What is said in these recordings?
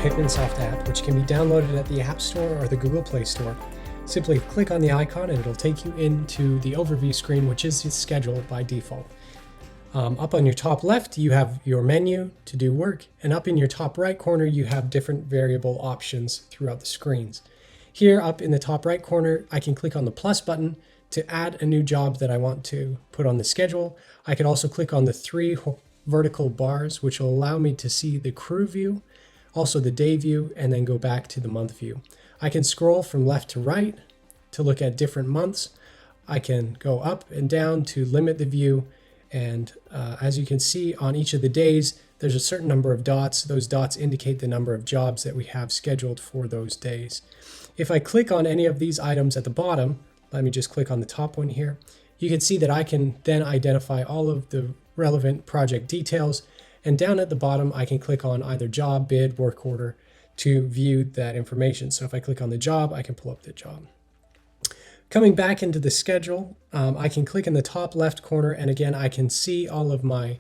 PavementSoft app, which can be downloaded at the App Store or the Google Play Store. Simply click on the icon and it'll take you into the overview screen, which is scheduled by default. Up on your top left, you have your menu to do work, and up in your top right corner, you have different variable options throughout the screens. Here up in the top right corner, I can click on the plus button to add a new job that I want to put on the schedule. I can also click on the 3 vertical bars, which will allow me to see the crew view, also the day view, and then go back to the month view. I can scroll from left to right to look at different months. I can go up and down to limit the view. And as you can see on each of the days, there's a certain number of dots. Those dots indicate the number of jobs that we have scheduled for those days. If I click on any of these items at the bottom, let me just click on the top one here, you can see that I can then identify all of the relevant project details. And down at the bottom, I can click on either job, bid, work order to view that information. So if I click on the job, I can pull up the job. Coming back into the schedule, I can click in the top left corner, and again, I can see all of my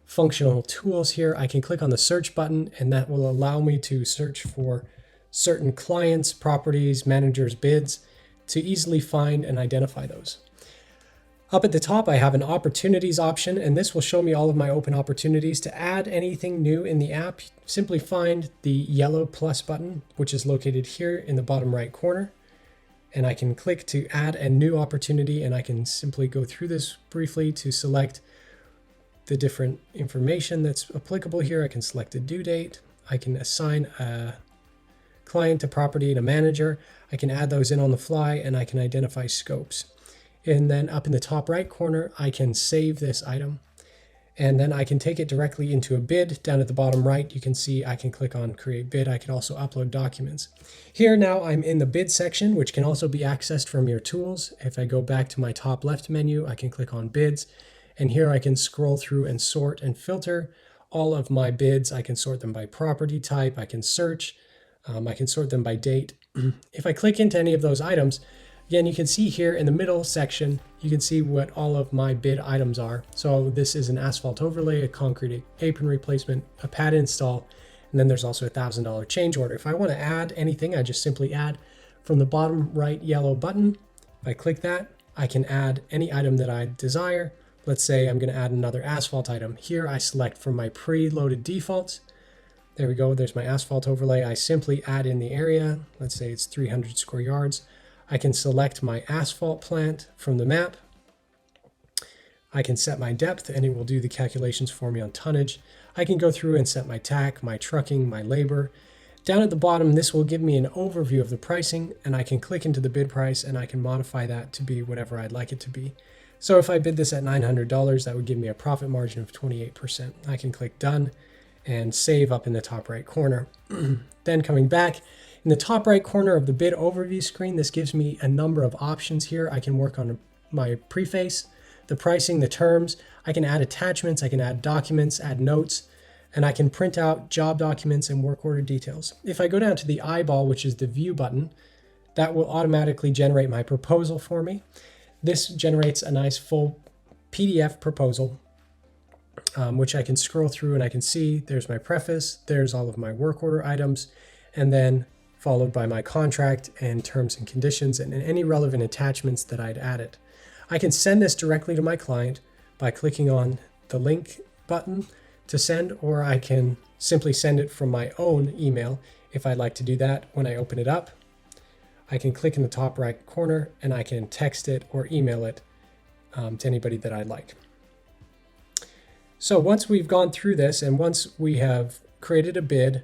functional tools here. I can click on the search button, and that will allow me to search for certain clients, properties, managers, bids, to easily find and identify those. Up at the top, I have an opportunities option, and this will show me all of my open opportunities. To add anything new in the app, simply find the yellow plus button, which is located here in the bottom right corner. And I can click to add a new opportunity, and I can simply go through this briefly to select the different information that's applicable here. I can select a due date. I can assign a client, a property, and a manager. I can add those in on the fly, and I can identify scopes. And then up in the top right corner, I can save this item. And then I can take it directly into a bid. Down at the bottom right, you can see I can click on create bid. I can also upload documents. Here now I'm in the bid section, which can also be accessed from your tools. If I go back to my top left menu, I can click on bids. And here I can scroll through and sort and filter all of my bids. I can sort them by property type. I can search. I can sort them by date. If I click into any of those items, again, you can see here in the middle section, you can see what all of my bid items are. So this is an asphalt overlay, a concrete apron replacement, a pad install, and then there's also a $1,000 change order. If I want to add anything, I just simply add from the bottom right yellow button. If I click that, I can add any item that I desire. Let's say I'm going to add another asphalt item. Here I select from my preloaded defaults. There we go, there's my asphalt overlay. I simply add in the area. Let's say it's 300 square yards. I can select my asphalt plant from the map. I can set my depth, and it will do the calculations for me on tonnage. I can go through and set my tack, my trucking, my labor. Down at the bottom, this will give me an overview of the pricing, and I can click into the bid price, and I can modify that to be whatever I'd like it to be. So if I bid this at $900, that would give me a profit margin of 28%. I can click done and save up in the top right corner. Then coming back, in the top right corner of the bid overview screen, this gives me a number of options here. I can work on my preface, the pricing, the terms. I can add attachments, I can add documents, add notes, and I can print out job documents and work order details. If I go down to the eyeball, which is the view button, that will automatically generate my proposal for me. This generates a nice full PDF proposal, which I can scroll through and I can see there's my preface, there's all of my work order items, and then followed by my contract and terms and conditions and any relevant attachments that I'd added. I can send this directly to my client by clicking on the link button to send, or I can simply send it from my own email if I'd like to do that. When I open it up, I can click in the top right corner and I can text it or email it to anybody that I'd like. So once we've gone through this and once we have created a bid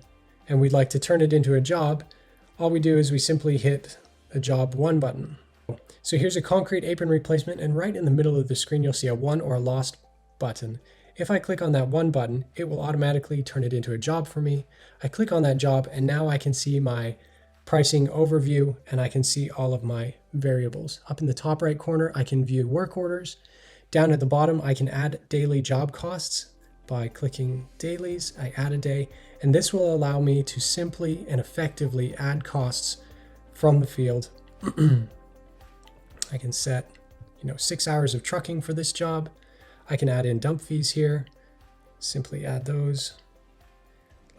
and we'd like to turn it into a job, all we do is we simply hit a job 1 button. So here's a concrete apron replacement, and right in the middle of the screen, you'll see a won or lost button. If I click on that 1 button, it will automatically turn it into a job for me. I click on that job, and now I can see my pricing overview, and I can see all of my variables. Up in the top right corner, I can view work orders. Down at the bottom, I can add daily job costs. By clicking dailies, I add a day, and this will allow me to simply and effectively add costs from the field. I can set, 6 hours of trucking for this job. I can add in dump fees here, simply add those.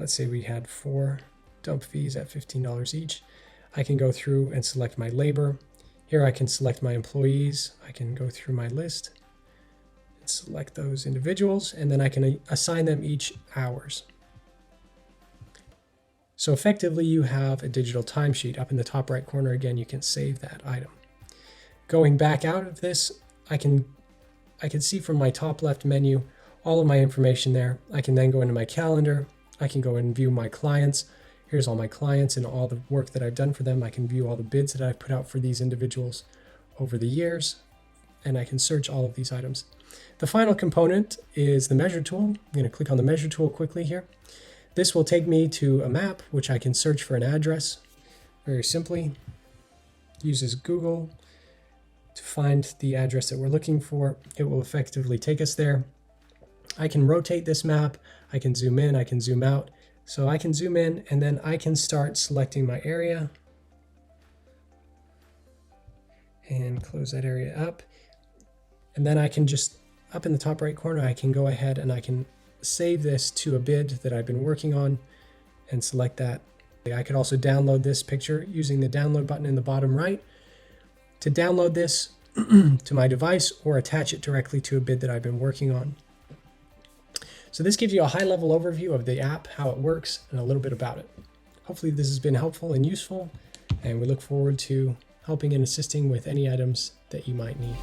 let's say we had 4 dump fees at $15 each. I can go through and select my labor. Here I can select my employees. I can go through my list and select those individuals, and then I can assign them each hours. So effectively you have a digital timesheet. Up in the top right corner again, you can save that item. Going back out of this, I can see from my top left menu all of my information there. I can then go into my calendar. I can go and view my clients. Here's all my clients and all the work that I've done for them. I can view all the bids that I've put out for these individuals over the years, and I can search all of these items. The final component is the measure tool. I'm going to click on the measure tool quickly here. This will take me to a map, which I can search for an address very simply. Uses Google to find the address that we're looking for. It will effectively take us there. I can rotate this map. I can zoom in, I can zoom out. So I can zoom in and then I can start selecting my area and close that area up. And then I can just, up in the top right corner, I can go ahead and I can save this to a bid that I've been working on and select that. I could also download this picture using the download button in the bottom right to download this to my device or attach it directly to a bid that I've been working on. So this gives you a high-level overview of the app, how it works, and a little bit about it. Hopefully this has been helpful and useful, and we look forward to helping and assisting with any items that you might need.